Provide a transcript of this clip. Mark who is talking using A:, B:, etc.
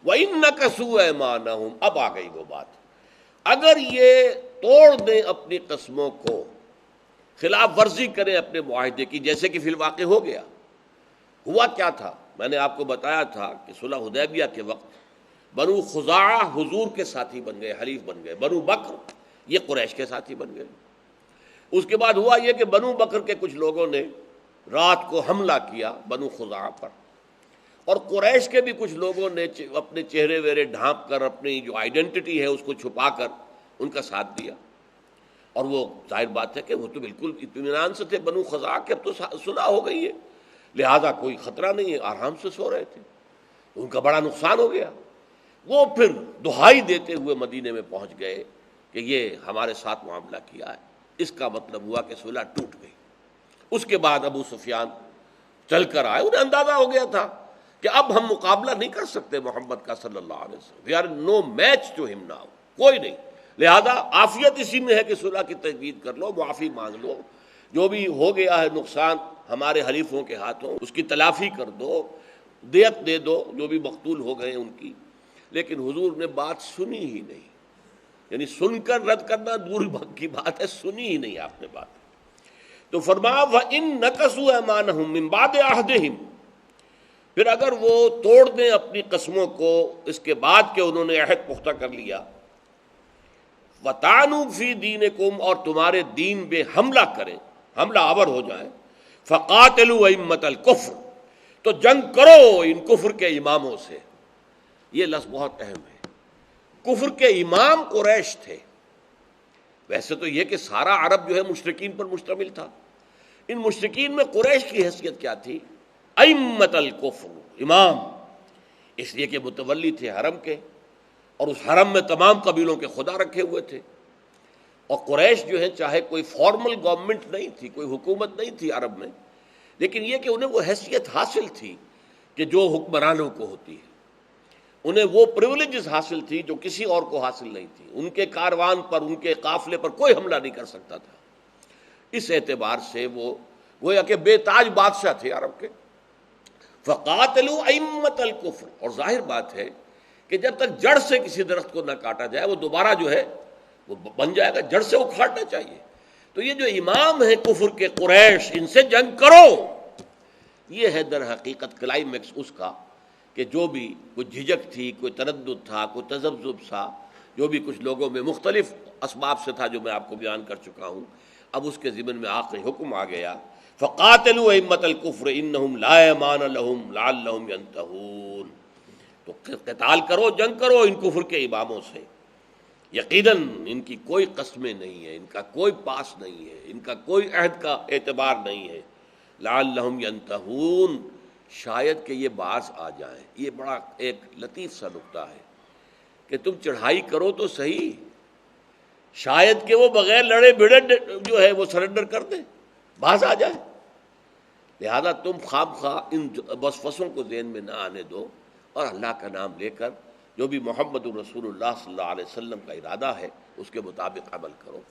A: وَإِن نَكَثُوا أَيْمَانَهُمْ، اب آ گئی وہ بات، اگر یہ توڑ دیں اپنی قسموں کو، خلاف ورزی کریں اپنے معاہدے کی، جیسے کہ فی الواقع ہو گیا۔ ہوا کیا تھا؟ میں نے آپ کو بتایا تھا کہ صلح حدیبیہ کے وقت بنو خزاعہ حضور کے ساتھی بن گئے، حلیف بن گئے، بنو بکر یہ قریش کے ساتھی بن گئے۔ اس کے بعد ہوا یہ کہ بنو بکر کے کچھ لوگوں نے رات کو حملہ کیا بنو خزاعہ پر، اور قریش کے بھی کچھ لوگوں نے اپنے چہرے ویرے ڈھانپ کر، اپنی جو آئیڈینٹی ہے اس کو چھپا کر ان کا ساتھ دیا۔ اور وہ ظاہر بات ہے کہ وہ تو بالکل اطمینان سے تھے بنو خزاعہ کے، اب تو صلح ہو گئی ہے، لہذا کوئی خطرہ نہیں ہے، آرام سے سو رہے تھے، ان کا بڑا نقصان ہو گیا۔ وہ پھر دہائی دیتے ہوئے مدینے میں پہنچ گئے کہ یہ ہمارے ساتھ معاملہ کیا ہے، اس کا مطلب ہوا کہ صلح ٹوٹ گئی۔ اس کے بعد ابو سفیان چل کر آئے، انہیں اندازہ ہو گیا تھا کہ اب ہم مقابلہ نہیں کر سکتے محمد کا صلی اللہ علیہ وسلم، we are no match to him now, کوئی نہیں، لہذا عافیت اسی میں ہے کہ صلح کی تجویز کر لو، معافی مانگ لو، جو بھی ہو گیا ہے نقصان ہمارے حلیفوں کے ہاتھوں اس کی تلافی کر دو، دیت دے دو جو بھی مقتول ہو گئے ان کی۔ لیکن حضور نے بات سنی ہی نہیں، یعنی سن کر رد کرنا دور کی بات ہے، سنی ہی نہیں آپ نے بات۔ تو فرمایا وَإِن نَكَثُوا أَيْمَانَهُم مِّن بَعْدِ عَهْدِهِمْ، پھر اگر وہ توڑ دیں اپنی قسموں کو اس کے بعد کہ انہوں نے عہد پختہ کر لیا، وَطَعَنُوا فِي دِينِكُمْ، اور تمہارے دین پہ حملہ کریں، حملہ آور ہو جائیں، فَقَاتِلُوا أَئِمَّةَ الْكُفْرِ، تو جنگ کرو ان کفر کے اماموں سے۔ یہ لفظ بہت اہم ہے، کفر کے امام قریش تھے۔ ویسے تو یہ کہ سارا عرب جو ہے مشرکین پر مشتمل تھا، ان مشرکین میں قریش کی حیثیت کیا تھی؟ ائمۃ الکفر، امام، اس لیے کہ متولی تھے حرم کے، اور اس حرم میں تمام قبیلوں کے خدا رکھے ہوئے تھے۔ اور قریش جو ہے چاہے کوئی فارمل گورنمنٹ نہیں تھی، کوئی حکومت نہیں تھی عرب میں، لیکن یہ کہ انہیں وہ حیثیت حاصل تھی کہ جو حکمرانوں کو ہوتی ہے، انہیں وہ پریولیجز حاصل تھی جو کسی اور کو حاصل نہیں تھی، ان کے کاروان پر، ان کے قافلے پر کوئی حملہ نہیں کر سکتا تھا۔ اس اعتبار سے وہ گویا کہ بے تاج بادشاہ تھے عرب کے۔ فَقَاتِلُوا أَئِمَّةَ الْكُفْرِ، اور ظاہر بات ہے کہ جب تک جڑ سے کسی درخت کو نہ کاٹا جائے وہ دوبارہ جو ہے وہ بن جائے گا، جڑ سے اکھاڑنا چاہیے۔ تو یہ جو امام ہیں کفر کے قریش، ان سے جنگ کرو، یہ ہے در حقیقت کلائمیکس اس کا کہ جو بھی کوئی جھجک تھی، کوئی تردد تھا، کوئی تذبذب تھا، جو بھی کچھ لوگوں میں مختلف اسباب سے تھا جو میں آپ کو بیان کر چکا ہوں، اب اس کے ضمن میں آخری حکم آ گیا، فَقَاتِلُوا أَئِمَّةَ الْكُفْرِ إِنَّهُمْ لَا أَيْمَانَ لَهُمْ لَعَلَّهُمْ يَنْتَهُونَ، تو قتال کرو، جنگ کرو ان کفر کے اماموں سے، یقیناً ان کی کوئی قسمیں نہیں ہیں، ان کا کوئی پاس نہیں ہے، ان کا کوئی عہد کا اعتبار نہیں ہے، لَعَلَّهُمْ يَنْتَهُونَ، شاید کہ یہ باز آ جائیں۔ یہ بڑا ایک لطیف سا نکتہ ہے کہ تم چڑھائی کرو تو صحیح، شاید کہ وہ بغیر لڑے بھڑے جو ہے وہ سرنڈر کر دیں، باز آ جائے۔ لہذا تم خواہ ان وسوسوں کو ذہن میں نہ آنے دو، اور اللہ کا نام لے کر جو بھی محمد رسول اللہ صلی اللہ علیہ وسلم کا ارادہ ہے اس کے مطابق عمل کرو۔